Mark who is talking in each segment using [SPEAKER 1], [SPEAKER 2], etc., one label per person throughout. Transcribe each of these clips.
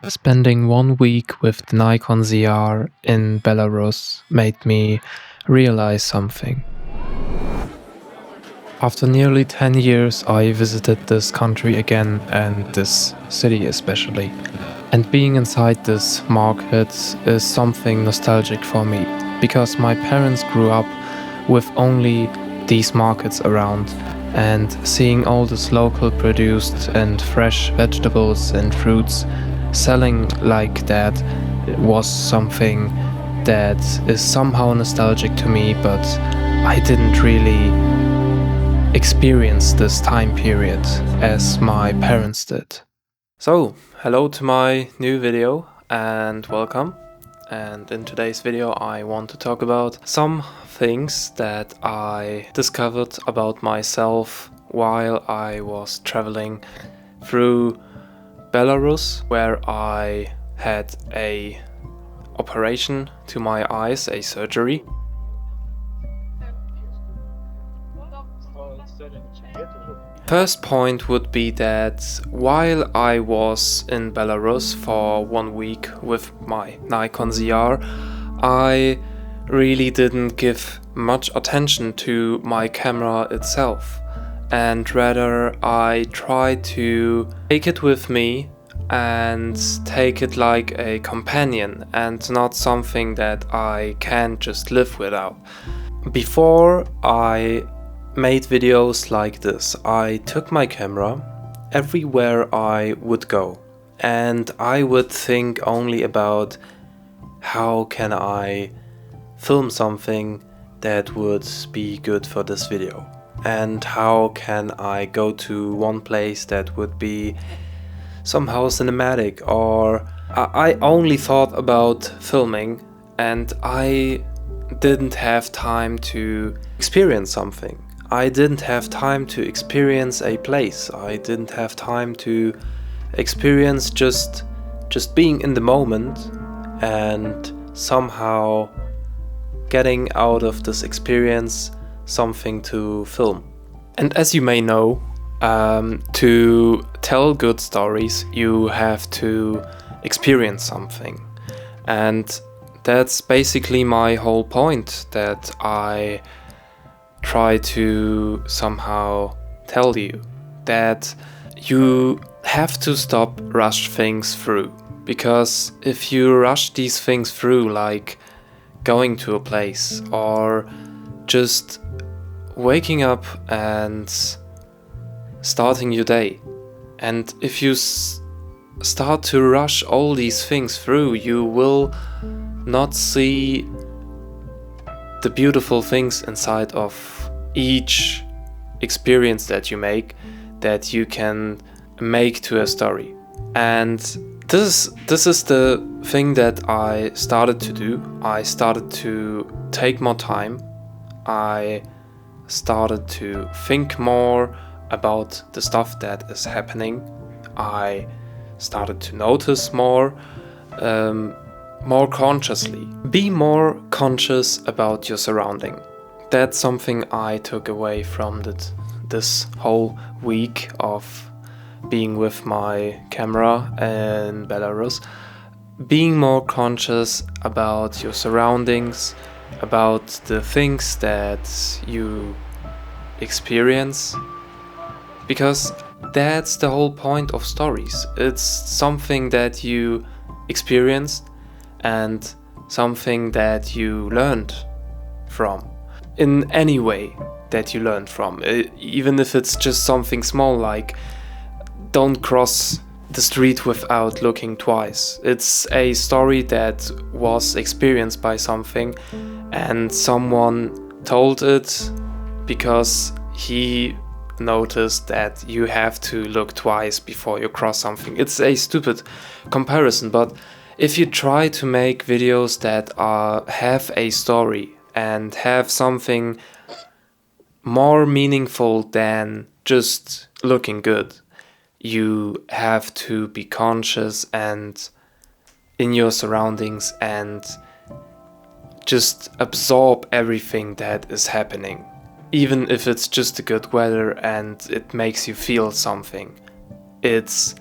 [SPEAKER 1] Spending 1 week with the Nikon ZR in Belarus made me realize something. After nearly 10 years, I visited this country again and this city especially. And being inside this market is something nostalgic for me, because my parents grew up with only these markets around, and seeing all this local produced and fresh vegetables and fruits selling like that was something that is somehow nostalgic to me, but I didn't really experience this time period as my parents did. So, hello to my new video and welcome. And in today's video I want to talk about some things that I discovered about myself while I was traveling through Belarus, where I had a operation to my eyes, a surgery. First point would be that while I was in Belarus for 1 week with my Nikon ZR, I really didn't give much attention to my camera itself, and rather I tried to take it with me and take it like a companion and not something that I can't just live without. Before I made videos like this, I took my camera everywhere I would go, and I would think only about how can I film something that would be good for this video, and how can I go to one place that would be somehow cinematic, or I only thought about filming, and I didn't have time to experience something. I didn't have time to experience a place. I didn't have time to experience just being in the moment and somehow getting out of this experience something to film. And as you may know, to tell good stories you have to experience something, and that's basically my whole point that I try to somehow tell you, that you have to stop rush things through, because if you rush these things through, like going to a place or just waking up and starting your day, and if you start to rush all these things through, you will not see the beautiful things inside of each experience that you make, that you can make to a story. And this is the thing that I started to do. I started to take more time. I started to think more about the stuff that is happening. I started to notice more consciously. Be more conscious about your surrounding. That's something I took away from this whole week of being with my camera in Belarus. Being more conscious about your surroundings, about the things that you experience, because that's the whole point of stories. It's something that you experienced and something that you learned from, in any way that you learned from, even if it's just something small, like don't cross the street without looking twice. It's a story that was experienced by something, and someone told it because he noticed that you have to look twice before you cross something. It's a stupid comparison, but if you try to make videos that have a story and have something more meaningful than just looking good, you have to be conscious and in your surroundings and just absorb everything that is happening, even if it's just the good weather and it makes you feel something. It's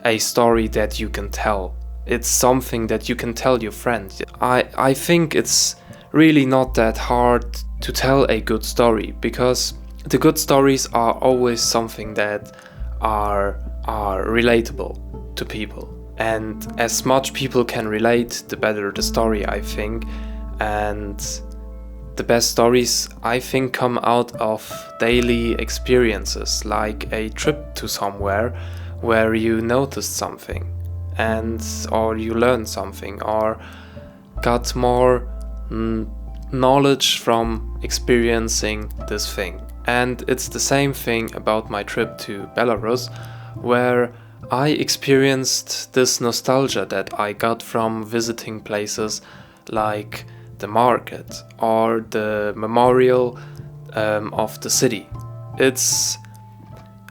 [SPEAKER 1] a story that you can tell. It's something that you can tell your friends. I think it's really not that hard to tell a good story, because the good stories are always something that are relatable to people. And as much people can relate, the better the story, I think. And the best stories, I think, come out of daily experiences, like a trip to somewhere where you noticed something, or you learned something, or got more knowledge from experiencing this thing. And it's the same thing about my trip to Belarus, where I experienced this nostalgia that I got from visiting places like the market or the memorial of the city.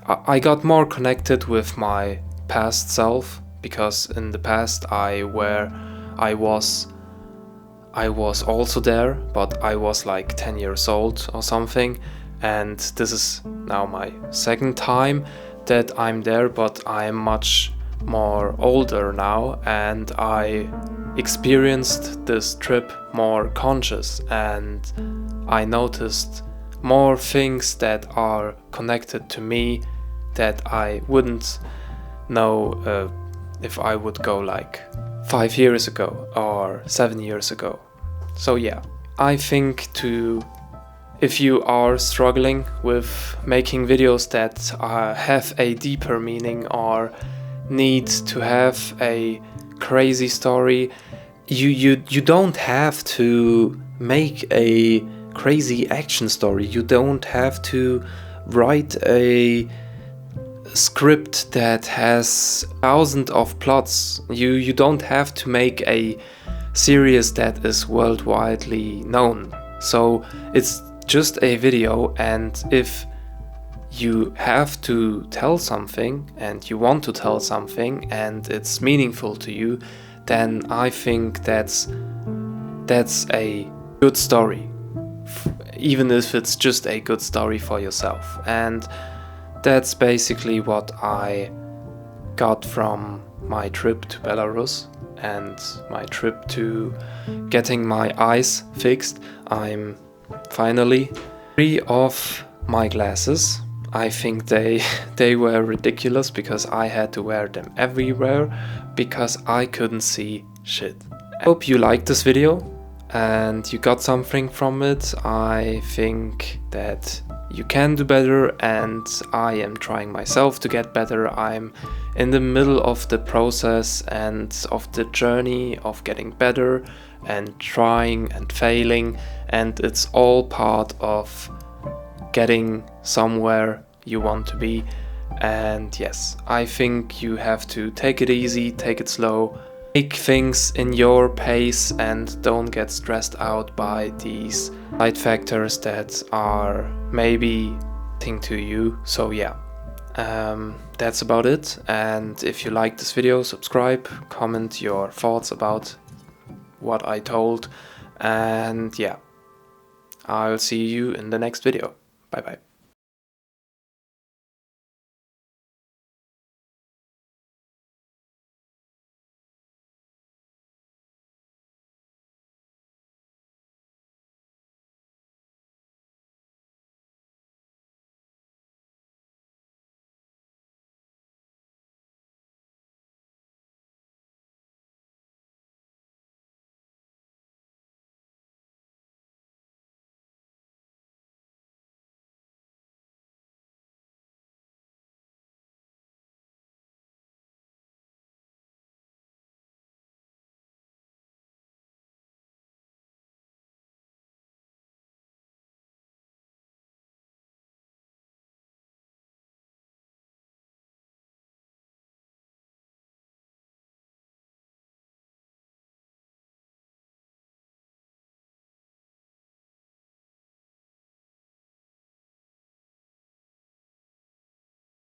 [SPEAKER 1] I got more connected with my past self, because in the past I was also there, but I was like 10 years old or something, and this is now my second time that I'm there, but I'm much more older now, and I experienced this trip more conscious, and I noticed more things that are connected to me that I wouldn't know if I would go like 5 years ago or 7 years ago. So yeah, I think if you are struggling with making videos that have a deeper meaning or need to have a crazy story, you don't have to make a crazy action story. You don't have to write a script that has thousands of plots. You don't have to make a series that is worldwidely known. So it's just a video, and if you have to tell something and you want to tell something and it's meaningful to you, then I think that's a good story, even if it's just a good story for yourself. And that's basically what I got from my trip to Belarus and my trip to getting my eyes fixed. I'm finally free of my glasses. I think they were ridiculous, because I had to wear them everywhere because I couldn't see shit. I hope you liked this video and you got something from it. I think that you can do better, and I am trying myself to get better. I'm in the middle of the process and of the journey of getting better and trying and failing, and it's all part of getting somewhere you want to be. And yes, I think you have to take it easy, take it slow, make things in your pace, and don't get stressed out by these side factors that are maybe thing to you. So yeah, that's about it. And if you like this video, subscribe, comment your thoughts about what I told, and yeah, I'll see you in the next video. Bye bye.